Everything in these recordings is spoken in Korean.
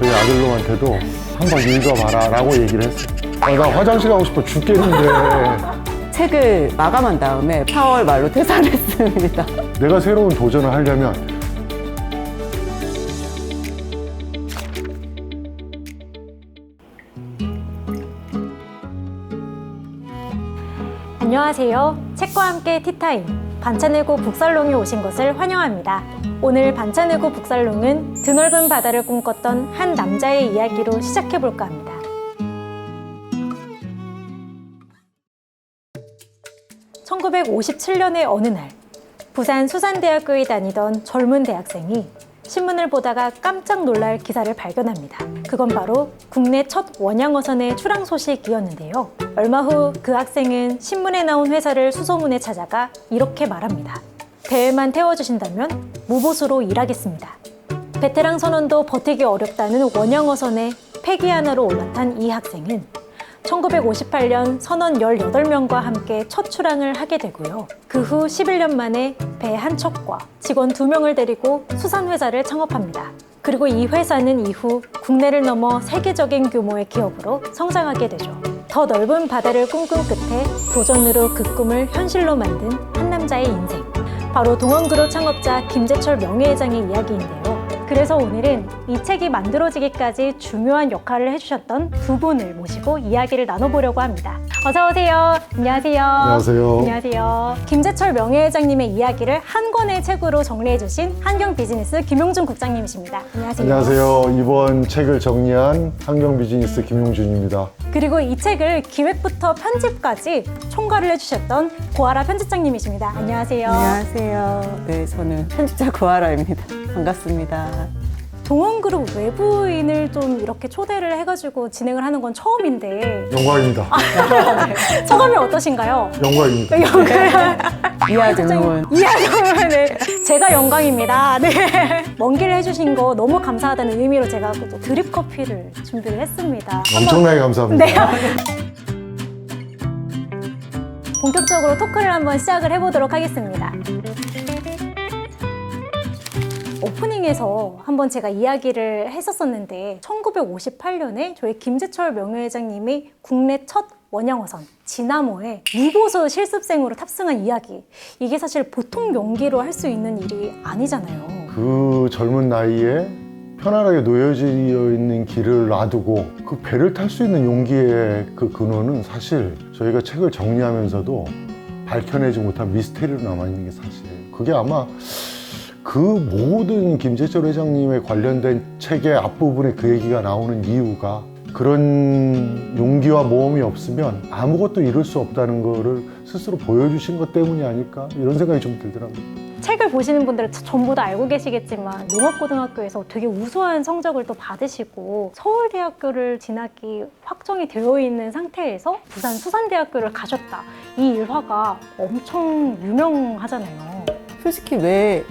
저희 아들놈한테도 한번 읽어봐라 라고 얘기를 했어요. 나 화장실 가고 싶어 죽겠는데. 책을 마감한 다음에 4월 말로 퇴사를 했습니다. 내가 새로운 도전을 하려면 안녕하세요. 책과 함께 티타임 반찬일고 북살롱에 오신 것을 환영합니다. 오늘 반찬일고 북살롱은 드넓은 바다를 꿈꿨던 한 남자의 이야기로 시작해볼까 합니다. (1957년의) 어느 날 부산 수산대학교에 다니던 젊은 대학생이 신문을 보다가 깜짝 놀랄 기사를 발견합니다. 그건 바로 국내 첫 원양어선의 출항 소식이었는데요. 얼마 후 그 학생은 신문에 나온 회사를 수소문에 찾아가 이렇게 말합니다. 배에만 태워주신다면 무보수로 일하겠습니다. 베테랑 선원도 버티기 어렵다는 원양어선에 폐기 하나로 올라탄 이 학생은 1958년 선원 18명과 함께 첫 출항을 하게 되고요. 그 후 11년 만에 배 한 척과 직원 2명을 데리고 수산회사를 창업합니다. 그리고 이 회사는 이후 국내를 넘어 세계적인 규모의 기업으로 성장하게 되죠. 더 넓은 바다를 꿈꾼 끝에 도전으로 그 꿈을 현실로 만든 한 남자의 인생. 바로 동원그룹 창업자 김재철 명예회장의 이야기인데요. 그래서 오늘은 이 책이 만들어지기까지 중요한 역할을 해주셨던 두 분을 모시고 이야기를 나눠보려고 합니다. 어서 오세요. 안녕하세요. 안녕하세요. 안녕하세요. 김재철 명예회장님의 이야기를 한 권의 책으로 정리해주신 한경비즈니스 김용준 국장님이십니다. 안녕하세요. 안녕하세요. 이번 책을 정리한 한경비즈니스 김용준입니다. 그리고 이 책을 기획부터 편집까지 총괄을 해주셨던 고아라 편집장님이십니다. 안녕하세요. 안녕하세요. 네, 저는 편집자 고아라입니다. 반갑습니다. 동원그룹 외부인을 좀 이렇게 초대를 해가지고 진행을 하는 건 처음인데 영광입니다. 소감이 어떠신가요? 영광입니다. 이하 증문. 네. 제가 영광입니다. 네. 먼 길을 해주신 거 너무 감사하다는 의미로 제가 또 드립 커피를 준비를 했습니다. 엄청나게 감사합니다. 네. 본격적으로 토크를 한번 시작을 해보도록 하겠습니다. 오프닝에서 한번 제가 이야기를 했었었는데 1958년에 저희 김재철 명예회장님이 국내 첫 원양어선 지나모에 무보수 실습생으로 탑승한 이야기. 이게 사실 보통 용기로 할 수 있는 일이 아니잖아요. 그 젊은 나이에 편안하게 놓여져 있는 길을 놔두고 그 배를 탈 수 있는 용기의 그 근원은 사실 저희가 책을 정리하면서도 밝혀내지 못한 미스테리로 남아있는 게 사실이에요. 그게 아마 그 모든 김재철 회장님에 관련된 책의 앞부분에 그 얘기가 나오는 이유가 그런 용기와 모험이 없으면 아무것도 이룰 수 없다는 거를 스스로 보여주신 것 때문이 아닐까 이런 생각이 좀 들더라고요. 책을 보시는 분들은 전부 다 알고 계시겠지만 농업고등학교에서 되게 우수한 성적을 또 받으시고 서울대학교를 진학이 확정이 되어 있는 상태에서 부산 수산대학교를 가셨다. 이 일화가 엄청 유명하잖아요. 솔직히 왜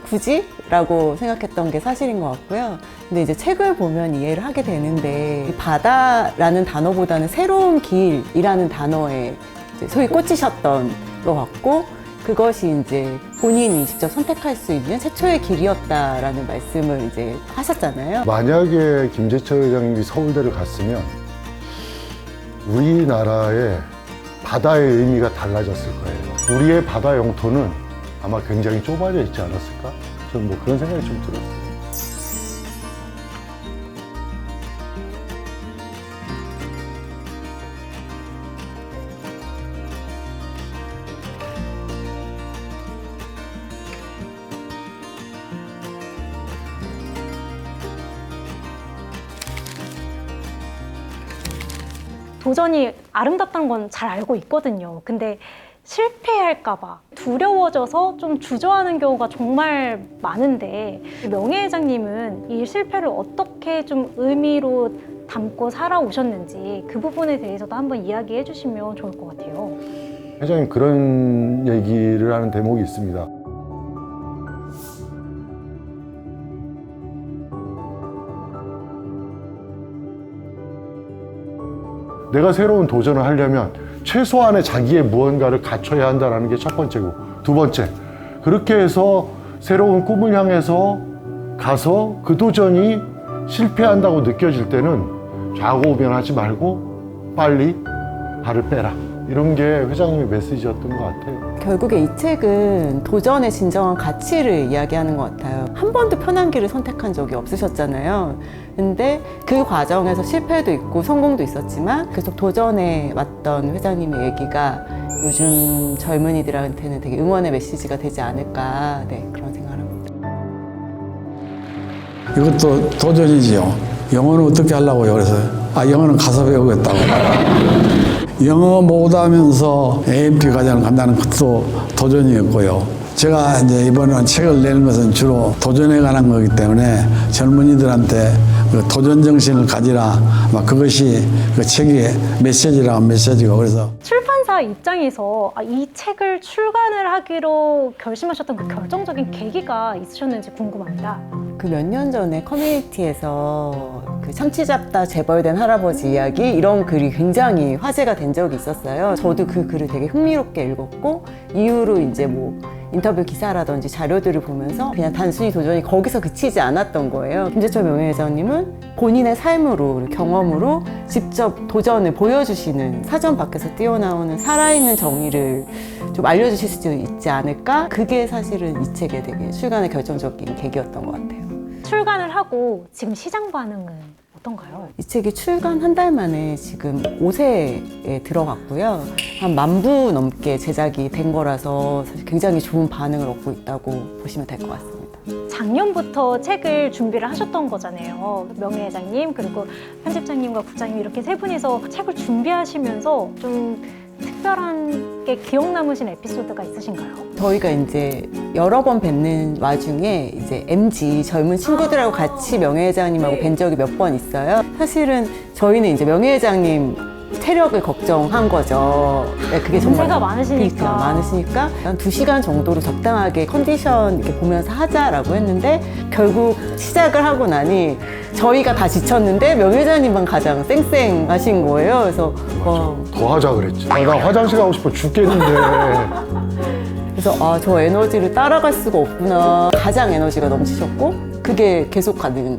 굳이? 라고 생각했던 게 사실인 것 같고요. 근데 이제 책을 보면 이해를 하게 되는데 이 바다라는 단어보다는 새로운 길이라는 단어에 이제 소위 꽂히셨던 것 같고 그것이 이제 본인이 직접 선택할 수 있는 최초의 길이었다라는 말씀을 이제 하셨잖아요. 만약에 김재철 회장님이 서울대를 갔으면 우리나라의 바다의 의미가 달라졌을 거예요. 우리의 바다 영토는 아마 굉장히 좁아져 있지 않았을까? 저는 뭐 그런 생각이 좀 들었어요. 도전이 아름답다는 건 잘 알고 있거든요. 근데 실패할까봐 두려워져서 좀 주저하는 경우가 정말 많은데 명예회장님은 이 실패를 어떻게 좀 의미로 담고 살아오셨는지 그 부분에 대해서도 한번 이야기해 주시면 좋을 것 같아요. 회장님 그런 얘기를 하는 대목이 있습니다. 내가 새로운 도전을 하려면 최소한의 자기의 무언가를 갖춰야 한다는 게 첫 번째고, 두 번째, 그렇게 해서 새로운 꿈을 향해서 가서 그 도전이 실패한다고 느껴질 때는 좌고우면하지 말고 빨리 발을 빼라. 이런 게 회장님의 메시지였던 것 같아요. 결국에 이 책은 도전의 진정한 가치를 이야기하는 것 같아요. 한 번도 편한 길을 선택한 적이 없으셨잖아요. 근데 그 과정에서 실패도 있고 성공도 있었지만 계속 도전해 왔던 회장님의 얘기가 요즘 젊은이들한테는 되게 응원의 메시지가 되지 않을까, 네, 그런 생각을 합니다. 이것도 도전이지요. 영어는 어떻게 하려고요? 그래서 영어는 가서 배우겠다고. 영어 못하면서 AMP 과정을 간다는 것도 도전이었고요. 제가 이제 이번에 책을 내는 것은 주로 도전에 관한 거기 때문에 젊은이들한테 그 도전 정신을 가지라. 막 그것이 그 책의 메시지고 그래서 출판사 입장에서 이 책을 출간을 하기로 결심하셨던 그 결정적인 계기가 있으셨는지 궁금합니다. 그 몇 년 전에 커뮤니티에서 그 참치 잡다 재벌된 할아버지 이야기 이런 글이 굉장히 화제가 된 적이 있었어요. 저도 그 글을 되게 흥미롭게 읽었고 이후로 이제 뭐 인터뷰 기사라든지 자료들을 보면서 그냥 단순히 도전이 거기서 그치지 않았던 거예요. 김재철 명예회장님은 본인의 삶으로 경험으로 직접 도전을 보여주시는 사전 밖에서 뛰어나오는 살아있는 정의를 좀 알려주실 수 있지 않을까? 그게 사실은 이 책의 되게 출간의 결정적인 계기였던 것 같아요. 출간을 하고 지금 시장 반응은 어떤가요? 이 책이 출간 한 달 만에 지금 5세에 들어갔고요. 한 10,000부 넘게 제작이 된 거라서 사실 굉장히 좋은 반응을 얻고 있다고 보시면 될 것 같습니다. 작년부터 책을 준비를 하셨던 거잖아요. 명예회장님 그리고 편집장님과 국장님 이렇게 세 분이서 책을 준비하시면서 좀 특별한 게 기억 남으신 에피소드가 있으신가요? 저희가 이제 여러 번 뵙는 와중에 이제 MZ 젊은 친구들하고 같이 명예회장님하고 뵌 적이 몇 번 있어요. 사실은 저희는 이제 명예회장님 체력을 걱정한 거죠. 네, 그게 정말 연세가 많으시니까. 그러니까 많으시니까 한 2시간 정도로 적당하게 컨디션 이렇게 보면서 하자라고 했는데 결국 시작을 하고 나니 저희가 다 지쳤는데 명예회장님만 가장 쌩쌩하신 거예요. 그래서 더 하자 그랬지. 나 화장실 가고 싶어 죽겠는데. 그래서 저 에너지를 따라갈 수가 없구나. 가장 에너지가 넘치셨고 그게 계속 가는.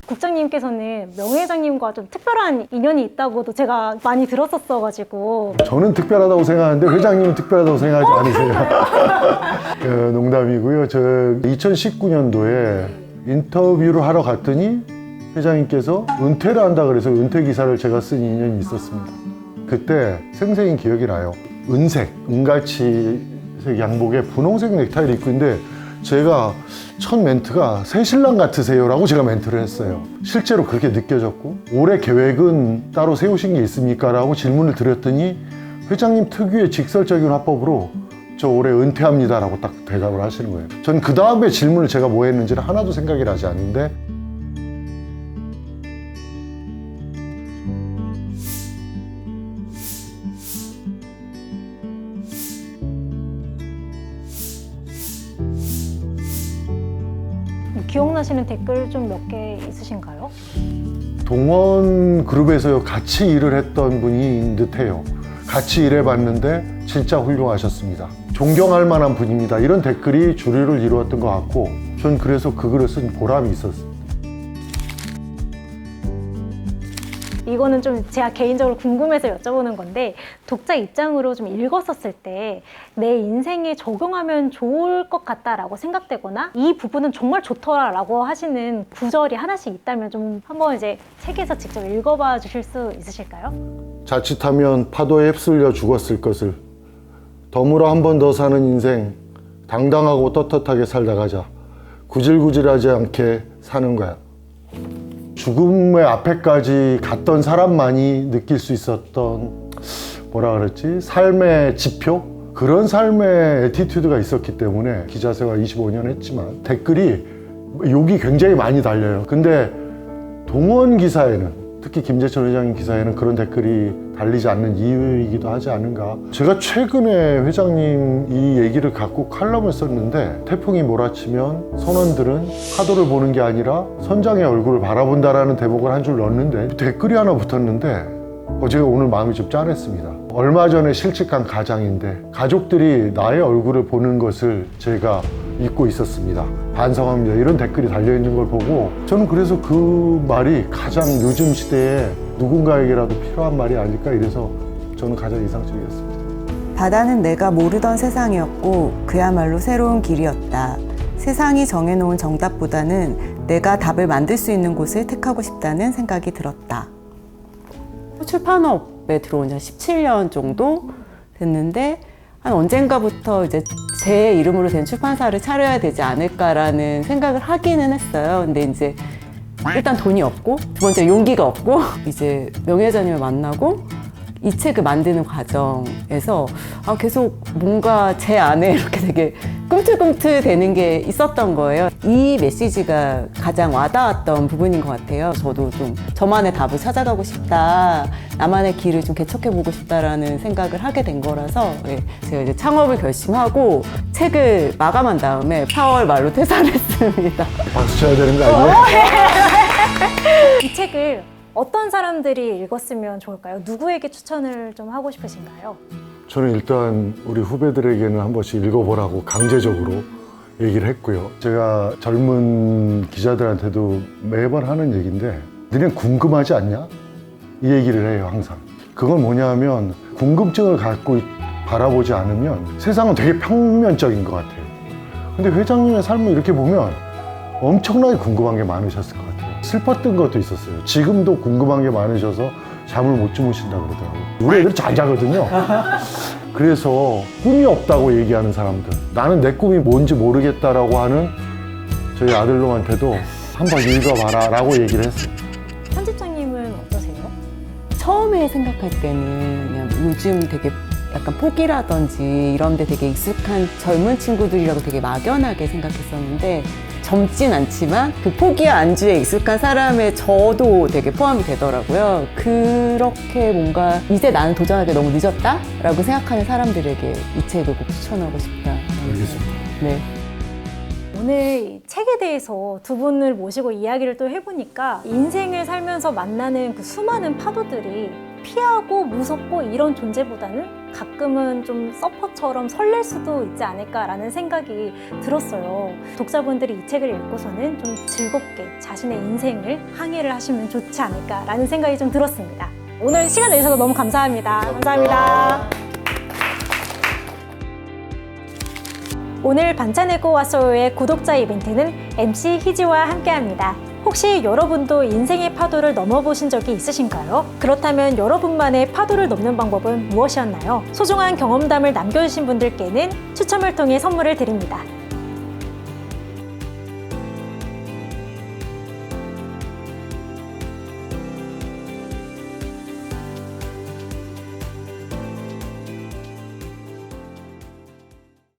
국장님께서는 명예회장님과 좀 특별한 인연이 있다고도 제가 많이 들었었어가지고 저는 특별하다고 생각하는데 회장님은 특별하다고 생각하지 않으세요. 농담이고요. 저 2019년도에 인터뷰를 하러 갔더니 회장님께서 은퇴를 한다 그래서 은퇴 기사를 제가 쓴 인연이 있었습니다. 그때 생생히 기억이 나요. 은갈치색 양복에 분홍색 넥타이를 입고 있는데 제가 첫 멘트가 새신랑 같으세요 라고 제가 멘트를 했어요. 실제로 그렇게 느껴졌고 올해 계획은 따로 세우신 게 있습니까? 라고 질문을 드렸더니 회장님 특유의 직설적인 화법으로 저 올해 은퇴합니다 라고 딱 대답을 하시는 거예요. 전 그 다음에 질문을 제가 뭐 했는지를 하나도 생각이 나지 않는데 기억나시는 댓글 좀 몇 개 있으신가요? 동원 그룹에서 같이 일을 했던 분인 듯해요. 같이 일해봤는데 진짜 훌륭하셨습니다. 존경할 만한 분입니다. 이런 댓글이 주류를 이루었던 것 같고 전 그래서 그 글을 쓴 보람이 있었습니다. 이거는 좀 제가 개인적으로 궁금해서 여쭤보는 건데 독자 입장으로 좀 읽었었을 때 내 인생에 적용하면 좋을 것 같다라고 생각되거나 이 부분은 정말 좋더라라고 하시는 구절이 하나씩 있다면 좀 한번 이제 책에서 직접 읽어봐 주실 수 있으실까요? 자칫하면 파도에 휩쓸려 죽었을 것을 덤으로 한 번 더 사는 인생 당당하고 떳떳하게 살다 가자. 구질구질하지 않게 사는 거야. 죽음의 앞에까지 갔던 사람만이 느낄 수 있었던 뭐라 그랬지? 삶의 지표? 그런 삶의 애티튜드가 있었기 때문에 기자 생활 25년 했지만 댓글이 욕이 굉장히 많이 달려요. 근데 동원 기사에는 특히 김재철 회장님 기사에는 그런 댓글이 달리지 않는 이유이기도 하지 않은가. 제가 최근에 회장님 이 얘기를 갖고 칼럼을 썼는데 태풍이 몰아치면 선원들은 파도를 보는 게 아니라 선장의 얼굴을 바라본다라는 대목을 한 줄 넣었는데 댓글이 하나 붙었는데 제가 오늘 마음이 좀 짠했습니다. 얼마 전에 실직한 가장인데 가족들이 나의 얼굴을 보는 것을 제가 잊고 있었습니다. 반성합니다. 이런 댓글이 달려있는 걸 보고 저는 그래서 그 말이 가장 요즘 시대에 누군가에게라도 필요한 말이 아닐까 이래서 저는 가장 인상적이었습니다. 바다는 내가 모르던 세상이었고 그야말로 새로운 길이었다. 세상이 정해놓은 정답보다는 내가 답을 만들 수 있는 곳을 택하고 싶다는 생각이 들었다. 출판업에 들어온 지 한 17년 정도 됐는데 한 언젠가부터 이제 제 이름으로 된 출판사를 차려야 되지 않을까라는 생각을 하기는 했어요. 근데 이제 일단 돈이 없고 두 번째 용기가 없고 이제 명예회장님을 만나고 이 책을 만드는 과정에서 계속 뭔가 제 안에 이렇게 되게 꿈틀꿈틀 되는 게 있었던 거예요. 이 메시지가 가장 와닿았던 부분인 것 같아요. 저도 좀 저만의 답을 찾아가고 싶다, 나만의 길을 좀 개척해보고 싶다라는 생각을 하게 된 거라서 제가 이제 창업을 결심하고 책을 마감한 다음에 4월 말로 퇴사를 했습니다. 박수 쳐야 되는 거 아니에요? 이 책을 어떤 사람들이 읽었으면 좋을까요? 누구에게 추천을 좀 하고 싶으신가요? 저는 일단 우리 후배들에게는 한 번씩 읽어보라고 강제적으로 얘기를 했고요. 제가 젊은 기자들한테도 매번 하는 얘기인데 너넨 궁금하지 않냐? 이 얘기를 해요, 항상. 그건 뭐냐면 궁금증을 갖고 바라보지 않으면 세상은 되게 평면적인 것 같아요. 근데 회장님의 삶을 이렇게 보면 엄청나게 궁금한 게 많으셨을 것 같아요. 슬펐던 것도 있었어요. 지금도 궁금한 게 많으셔서 잠을 못 주무신다 그러더라고요. 우리 애들 잘 자거든요. 그래서 꿈이 없다고 얘기하는 사람들, 나는 내 꿈이 뭔지 모르겠다라고 하는 저희 아들놈한테도 한번 읽어봐라 라고 얘기를 했어요. 편집장님은 어떠세요? 처음에 생각할 때는 그냥 요즘 되게 약간 포기라든지 이런 데 되게 익숙한 젊은 친구들이라고 되게 막연하게 생각했었는데 젊진 않지만 그 포기와 안주에 익숙한 사람의 저도 되게 포함이 되더라고요. 그렇게 뭔가 이제 나는 도전하기 너무 늦었다? 라고 생각하는 사람들에게 이 책을 꼭 추천하고 싶다. 알겠습니다. 네. 오늘 이 책에 대해서 두 분을 모시고 이야기를 또 해보니까 인생을 살면서 만나는 그 수많은 파도들이 피하고 무섭고 이런 존재보다는 가끔은 좀 서퍼처럼 설렐 수도 있지 않을까라는 생각이 들었어요. 독자분들이 이 책을 읽고서는 좀 즐겁게 자신의 인생을 항해를 하시면 좋지 않을까라는 생각이 좀 들었습니다. 오늘 시간 내주셔서 너무 감사합니다. 감사합니다. 오늘 반찬을고 왔어요의 구독자 이벤트는 MC 희지와 함께합니다. 혹시 여러분도 인생의 파도를 넘어보신 적이 있으신가요? 그렇다면 여러분만의 파도를 넘는 방법은 무엇이었나요? 소중한 경험담을 남겨주신 분들께는 추첨을 통해 선물을 드립니다.